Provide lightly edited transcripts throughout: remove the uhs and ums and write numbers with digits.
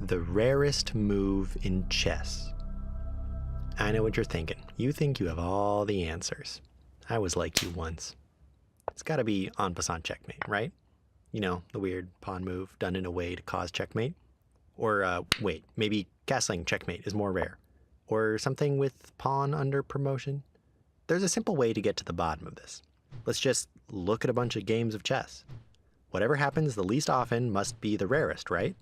The rarest move in chess. I know what you're thinking. You think you have all the answers. I was like you once. It's gotta be en passant checkmate, right? You know, the weird pawn move done in a way to cause checkmate. Or, wait, maybe castling checkmate is more rare. Or something with pawn under promotion. There's a simple way to get to the bottom of this. Let's just look at a bunch of games of chess. Whatever happens the least often must be the rarest, right?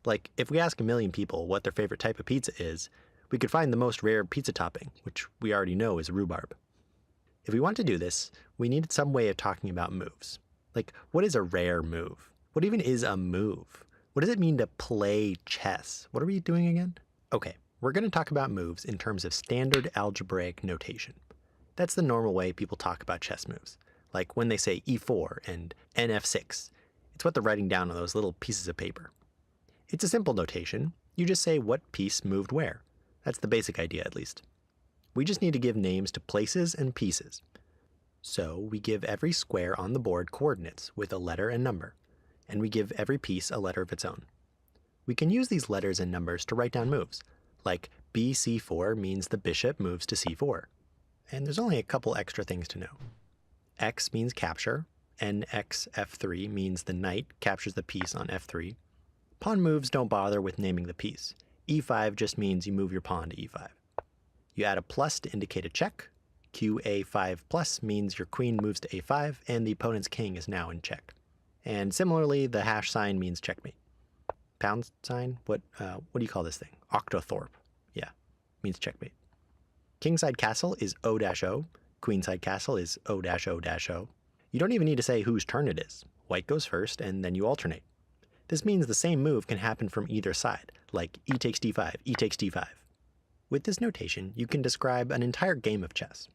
Like, if we ask a million people what their favorite type of pizza is, we could find the most rare pizza topping, which we already know is rhubarb. If we want to do this, we needed some way of talking about moves. Like, what is a rare move? What even is a move? What does it mean to play chess? What are we doing again? Okay, we're going to talk about moves in terms of standard algebraic notation. That's the normal way people talk about chess moves. Like when they say e4 and nf6, it's what they're writing down on those little pieces of paper. It's a simple notation. You just say what piece moved where. That's the basic idea, at least. We just need to give names to places and pieces. So we give every square on the board coordinates with a letter and number, and we give every piece a letter of its own. We can use these letters and numbers to write down moves, like bc4 means the bishop moves to c4. And there's only a couple extra things to know. X means capture, nx f3 means the knight captures the piece on f3. Pawn moves don't bother with naming the piece. e5 just means you move your pawn to e5. You add a plus to indicate a check. qa5 plus means your queen moves to a5 and the opponent's king is now in check. And similarly, the hash sign means checkmate. Pound sign? What do you call this thing? Octothorpe. Yeah, means checkmate. Kingside castle is O-O. Queenside castle is O-O-O. You don't even need to say whose turn it is. White goes first and then you alternate. This means the same move can happen from either side, like e takes d5, e takes d5. With this notation, you can describe an entire game of chess.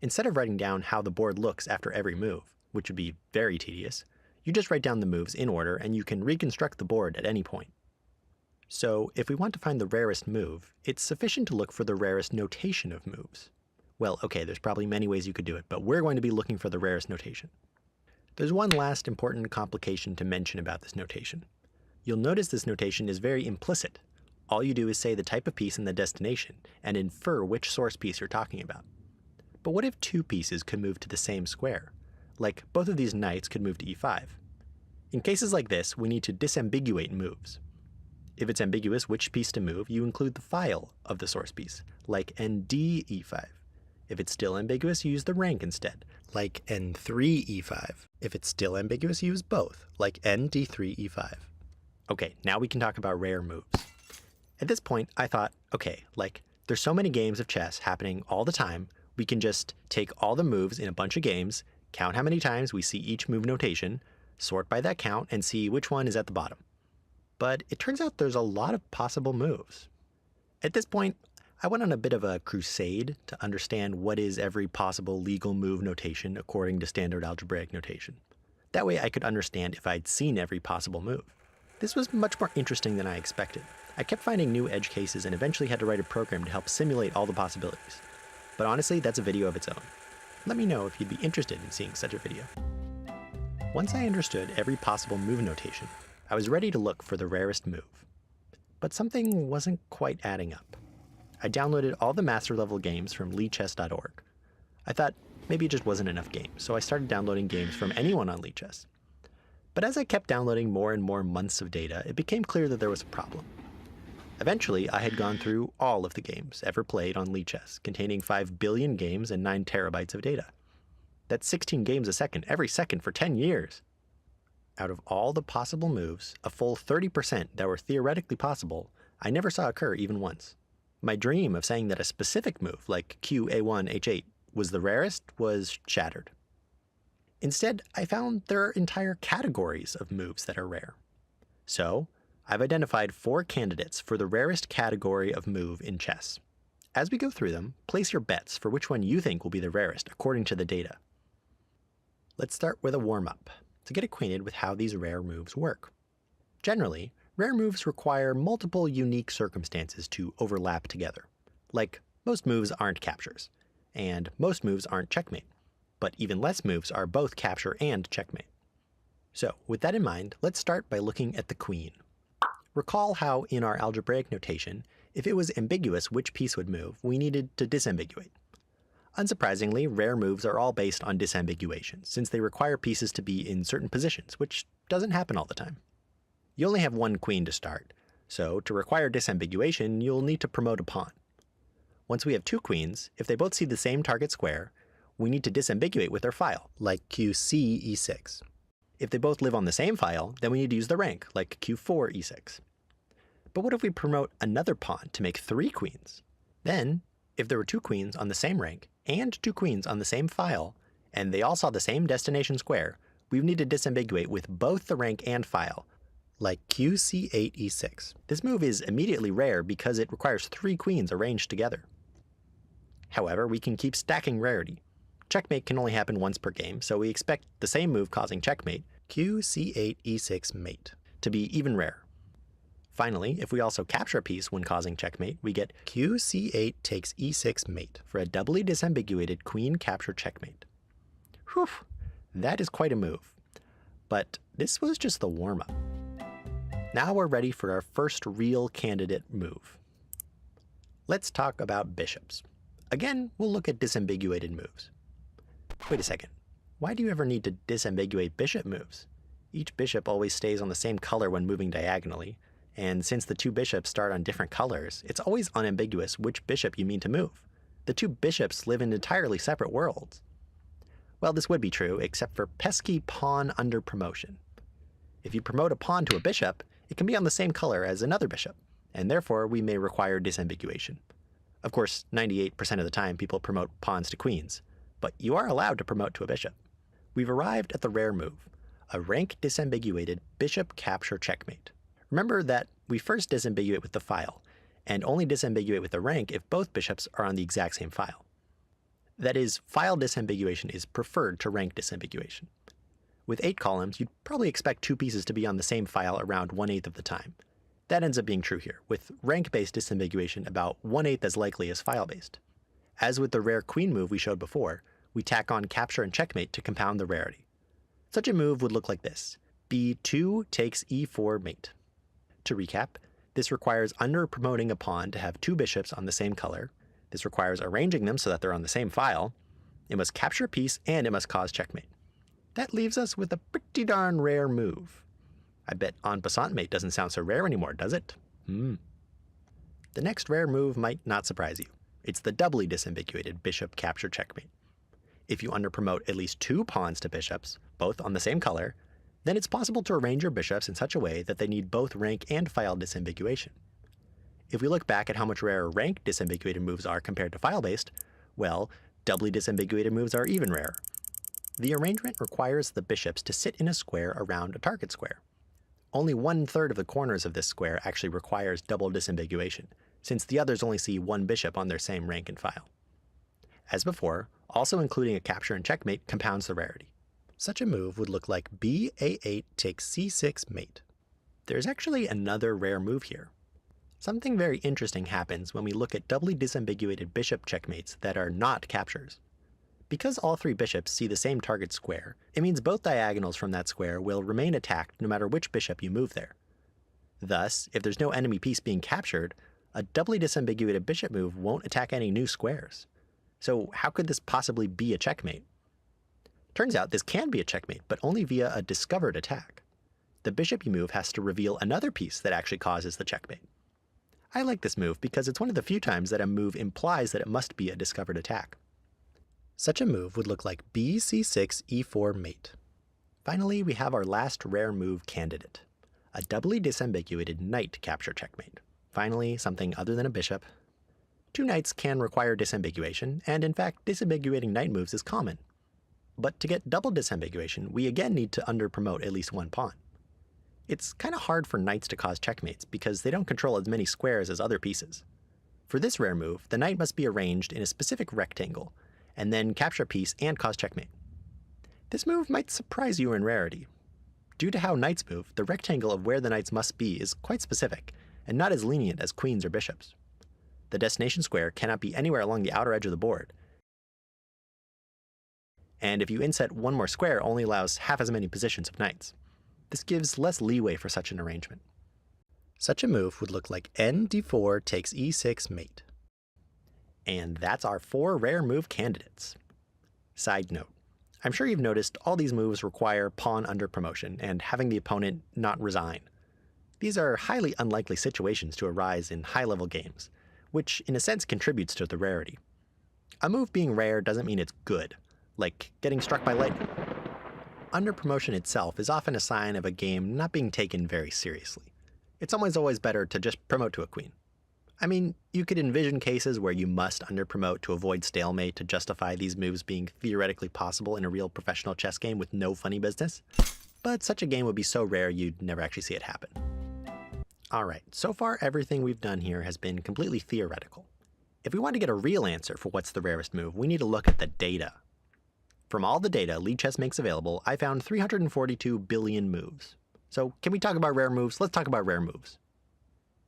Instead of writing down how the board looks after every move, which would be very tedious, you just write down the moves in order and you can reconstruct the board at any point. So if we want to find the rarest move, it's sufficient to look for the rarest notation of moves. Well, okay, there's probably many ways you could do it, but we're going to be looking for the rarest notation. There's one last important complication to mention about this notation. You'll notice this notation is very implicit. All you do is say the type of piece and the destination, and infer which source piece you're talking about. But what if two pieces could move to the same square? Like, both of these knights could move to e5. In cases like this, we need to disambiguate moves. If it's ambiguous which piece to move, you include the file of the source piece, like nd-e5. If it's still ambiguous, you use the rank instead, like n3-e5. If it's still ambiguous, you use both, like nd3-e5. Okay, now we can talk about rare moves. At this point, I thought, okay, like, there's so many games of chess happening all the time, we can just take all the moves in a bunch of games, count how many times we see each move notation, sort by that count, and see which one is at the bottom. But it turns out there's a lot of possible moves. At this point, I went on a bit of a crusade to understand what is every possible legal move notation according to standard algebraic notation. That way I could understand if I'd seen every possible move. This was much more interesting than I expected. I kept finding new edge cases and eventually had to write a program to help simulate all the possibilities. But honestly, that's a video of its own. Let me know if you'd be interested in seeing such a video. Once I understood every possible move notation, I was ready to look for the rarest move. But something wasn't quite adding up. I downloaded all the master level games from lichess.org. I thought maybe it just wasn't enough games, so I started downloading games from anyone on Lichess. But as I kept downloading more and more months of data, it became clear that there was a problem. Eventually, I had gone through all of the games ever played on Lichess, containing 5 billion games and 9 terabytes of data. That's 16 games a second, every second for 10 years. Out of all the possible moves, a full 30% that were theoretically possible, I never saw occur even once. My dream of saying that a specific move, like q a1 h8, was the rarest was shattered. Instead, I found there are entire categories of moves that are rare. So, I've identified 4 candidates for the rarest category of move in chess. As we go through them, place your bets for which one you think will be the rarest according to the data. Let's start with a warm-up to get acquainted with how these rare moves work. Generally, rare moves require multiple unique circumstances to overlap together. Like, most moves aren't captures, and most moves aren't checkmate, but even less moves are both capture and checkmate. So, with that in mind, let's start by looking at the queen. Recall how in our algebraic notation, if it was ambiguous which piece would move, we needed to disambiguate. Unsurprisingly, rare moves are all based on disambiguation, since they require pieces to be in certain positions, which doesn't happen all the time. You only have one queen to start, so to require disambiguation, you'll need to promote a pawn. Once we have two queens, if they both see the same target square, we need to disambiguate with their file, like qc e6. If they both live on the same file, then we need to use the rank, like q4 e6. But what if we promote another pawn to make three queens? Then, if there were two queens on the same rank and two queens on the same file, and they all saw the same destination square, we would need to disambiguate with both the rank and file, like qc8 e6. This move is immediately rare because it requires three queens arranged together. However, we can keep stacking rarity. Checkmate can only happen once per game, so we expect the same move causing checkmate, qc8 e6 mate, to be even rarer. Finally, if we also capture a piece when causing checkmate, we get qc8 takes e6 mate for a doubly disambiguated queen capture checkmate. Whew, that is quite a move. But this was just the warm-up. Now we're ready for our first real candidate move. Let's talk about bishops. Again, we'll look at disambiguated moves. Wait a second. Why do you ever need to disambiguate bishop moves? Each bishop always stays on the same color when moving diagonally, and since the two bishops start on different colors, it's always unambiguous which bishop you mean to move. The two bishops live in entirely separate worlds. Well, this would be true, except for pesky pawn under promotion. If you promote a pawn to a bishop, it can be on the same color as another bishop, and therefore we may require disambiguation. Of course, 98% of the time people promote pawns to queens, but you are allowed to promote to a bishop. We've arrived at the rare move, a rank disambiguated bishop capture checkmate. Remember that we first disambiguate with the file, and only disambiguate with the rank if both bishops are on the exact same file. That is, file disambiguation is preferred to rank disambiguation. With 8 columns, you'd probably expect two pieces to be on the same file around 1/8 of the time. That ends up being true here, with rank-based disambiguation about 1/8 as likely as file-based. As with the rare queen move we showed before, we tack on capture and checkmate to compound the rarity. Such a move would look like this: b2 takes e4 mate. To recap, this requires under-promoting a pawn to have two bishops on the same color. This requires arranging them so that they're on the same file. It must capture a piece, and it must cause checkmate. That leaves us with a pretty darn rare move. I bet en passant mate doesn't sound so rare anymore, does it? The next rare move might not surprise you. It's the doubly disambiguated bishop capture checkmate. If you under-promote at least two pawns to bishops, both on the same color, then it's possible to arrange your bishops in such a way that they need both rank and file disambiguation. If we look back at how much rarer rank disambiguated moves are compared to file-based, well, doubly disambiguated moves are even rarer. The arrangement requires the bishops to sit in a square around a target square. Only 1/3 of the corners of this square actually requires double disambiguation, since the others only see one bishop on their same rank and file. As before, also including a capture and checkmate compounds the rarity. Such a move would look like b(a)8 takes c6 mate. There's actually another rare move here. Something very interesting happens when we look at doubly disambiguated bishop checkmates that are not captures. Because all three bishops see the same target square, it means both diagonals from that square will remain attacked no matter which bishop you move there. Thus, if there's no enemy piece being captured, a doubly disambiguated bishop move won't attack any new squares. So how could this possibly be a checkmate? Turns out this can be a checkmate, but only via a discovered attack. The bishop you move has to reveal another piece that actually causes the checkmate. I like this move because it's one of the few times that a move implies that it must be a discovered attack. Such a move would look like bc6 e4 mate. Finally, we have our last rare move candidate, a doubly disambiguated knight capture checkmate. Finally, something other than a bishop. Two knights can require disambiguation, and in fact, disambiguating knight moves is common. But to get double disambiguation, we again need to under-promote at least one pawn. It's kind of hard for knights to cause checkmates because they don't control as many squares as other pieces. For this rare move, the knight must be arranged in a specific rectangle, and then capture a piece and cause checkmate. This move might surprise you in rarity. Due to how knights move, the rectangle of where the knights must be is quite specific, and not as lenient as queens or bishops. The destination square cannot be anywhere along the outer edge of the board, and if you inset one more square, only allows half as many positions of knights. This gives less leeway for such an arrangement. Such a move would look like n d4 takes e6 mate. And that's our 4 rare move candidates. Side note, I'm sure you've noticed all these moves require pawn under promotion and having the opponent not resign. These are highly unlikely situations to arise in high-level games, which in a sense contributes to the rarity. A move being rare doesn't mean it's good, like getting struck by lightning. Under promotion itself is often a sign of a game not being taken very seriously. It's always better to just promote to a queen. I mean, you could envision cases where you must under promote to avoid stalemate to justify these moves being theoretically possible in a real professional chess game with no funny business, but such a game would be so rare you'd never actually see it happen. Alright, so far everything we've done here has been completely theoretical. If we want to get a real answer for what's the rarest move, we need to look at the data. From all the data Lichess makes available, I found 342 billion moves. So can we talk about rare moves? Let's talk about rare moves.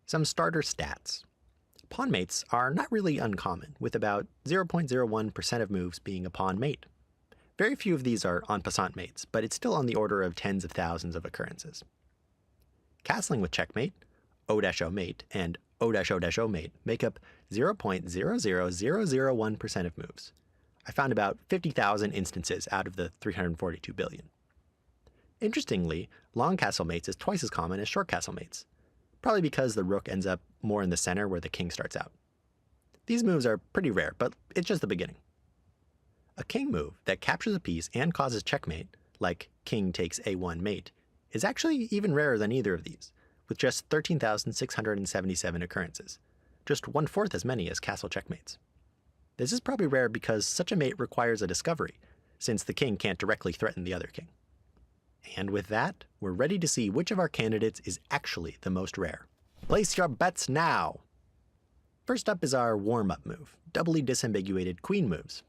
Some starter stats. Pawn mates are not really uncommon, with about 0.01% of moves being a pawn mate. Very few of these are en passant mates, but it's still on the order of tens of thousands of occurrences. Castling with checkmate, O-O mate, and O-O mate make up 0.00001% of moves. I found about 50,000 instances out of the 342 billion. Interestingly, long castle mates is twice as common as short castle mates, probably because the rook ends up more in the center where the king starts out. These moves are pretty rare, but it's just the beginning. A king move that captures a piece and causes checkmate, like king takes a1 mate, is actually even rarer than either of these, with just 13,677 occurrences, just 1/4 as many as castle checkmates. This is probably rare because such a mate requires a discovery, since the king can't directly threaten the other king. And with that, we're ready to see which of our candidates is actually the most rare. Place your bets now! First up is our warm-up move, doubly disambiguated queen moves.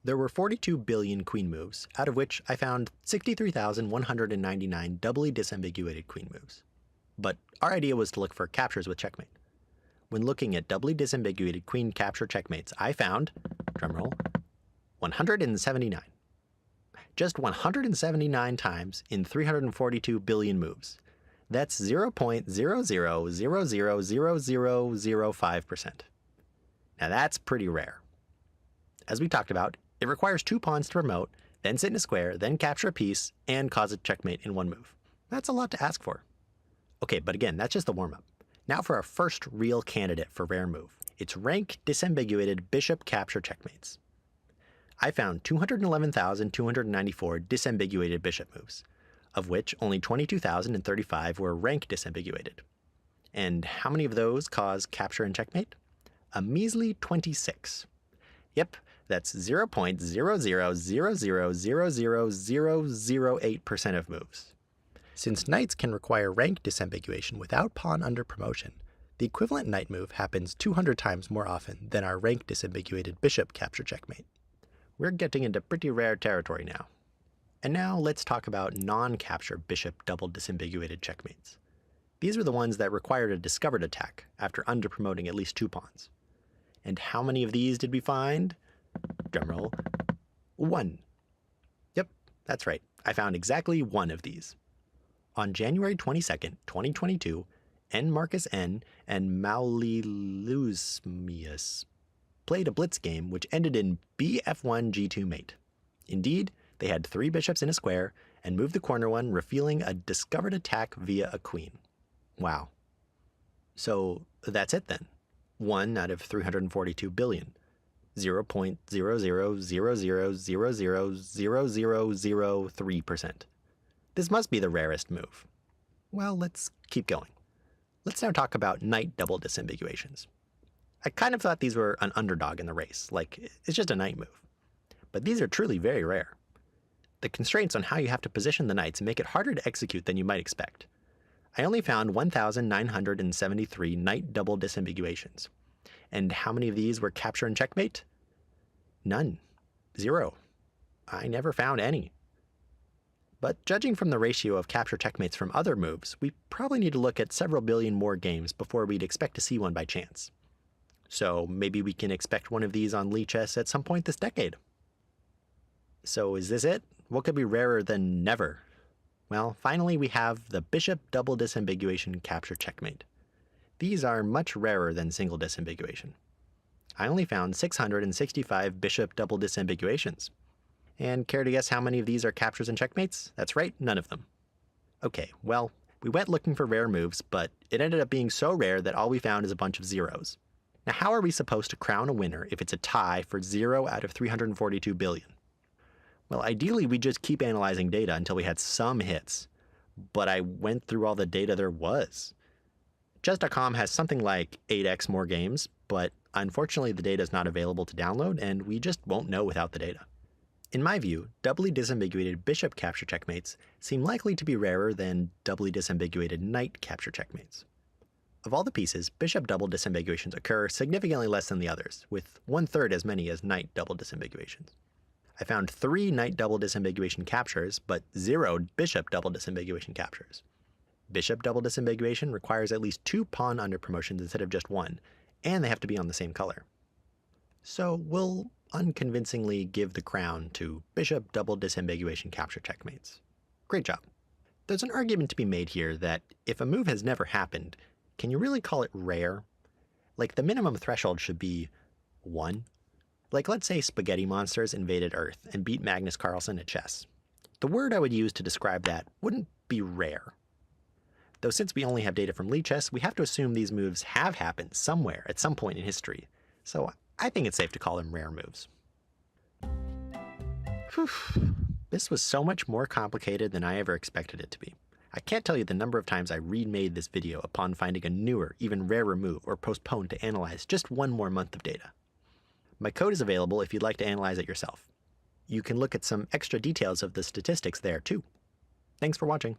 There were 42 billion queen moves, out of which I found 63,199 doubly disambiguated queen moves. But our idea was to look for captures with checkmate. When looking at doubly disambiguated queen capture checkmates, I found, drumroll, 179. Just 179 times in 342 billion moves. That's 0.00000005%. Now that's pretty rare. As we talked about, it requires 2 pawns to promote, then sit in a square, then capture a piece, and cause a checkmate in one move. That's a lot to ask for. Okay, but again, that's just the warm-up. Now for our first real candidate for rare move. It's rank disambiguated bishop capture checkmates. I found 211,294 disambiguated bishop moves, of which only 22,035 were rank disambiguated. And how many of those cause capture and checkmate? A measly 26. Yep, that's 0.000000008% of moves. Since knights can require rank disambiguation without pawn under promotion, the equivalent knight move happens 200 times more often than our rank disambiguated bishop capture checkmate. We're getting into pretty rare territory now. And now let's talk about non-capture bishop double disambiguated checkmates. These are the ones that required a discovered attack after under-promoting at least 2 pawns. And how many of these did we find? Drumroll. 1. Yep, that's right. I found exactly 1 of these. On January 22nd, 2022, N. Marcus N. and Maulilusmius played a blitz game which ended in bf1 g2 mate. Indeed, they had 3 bishops in a square and moved the corner one, revealing a discovered attack via a queen. Wow. So that's it then. 1 out of 342 billion. 0.000000003%. This must be the rarest move. Well, let's keep going. Let's now talk about knight double disambiguations. I kind of thought these were an underdog in the race, like it's just a knight move. But these are truly very rare. The constraints on how you have to position the knights make it harder to execute than you might expect. I only found 1,973 knight double disambiguations. And how many of these were capture and checkmate? None. 0. I never found any. But judging from the ratio of capture checkmates from other moves, we probably need to look at several billion more games before we'd expect to see one by chance. So maybe we can expect one of these on Lichess at some point this decade. So is this it? What could be rarer than never? Well, finally we have the bishop double disambiguation capture checkmate. These are much rarer than single disambiguation. I only found 665 bishop double disambiguations. And care to guess how many of these are captures and checkmates? That's right, none of them. Okay, well, we went looking for rare moves, but it ended up being so rare that all we found is a bunch of zeros. Now, how are we supposed to crown a winner if it's a tie for 0 out of 342 billion? Well, ideally, we just keep analyzing data until we had some hits, but I went through all the data there was. Chess.com has something like 8x more games, but unfortunately the data is not available to download, and we just won't know without the data. In my view, doubly disambiguated bishop capture checkmates seem likely to be rarer than doubly disambiguated knight capture checkmates. Of all the pieces, bishop double disambiguations occur significantly less than the others, with 1/3 as many as knight double disambiguations. I found 3 knight double disambiguation captures, but 0 bishop double disambiguation captures. Bishop double disambiguation requires at least 2 pawn under promotions instead of just 1, and they have to be on the same color. So we'll unconvincingly give the crown to bishop double disambiguation capture checkmates. Great job. There's an argument to be made here that if a move has never happened, can you really call it rare? Like, the minimum threshold should be 1. Like, let's say Spaghetti Monsters invaded Earth and beat Magnus Carlsen at chess. The word I would use to describe that wouldn't be rare. Though since we only have data from Lichess, we have to assume these moves have happened somewhere at some point in history. So I think it's safe to call them rare moves. Whew. This was so much more complicated than I ever expected it to be. I can't tell you the number of times I remade this video upon finding a newer, even rarer move or postponed to analyze just one more month of data. My code is available if you'd like to analyze it yourself. You can look at some extra details of the statistics there too. Thanks for watching.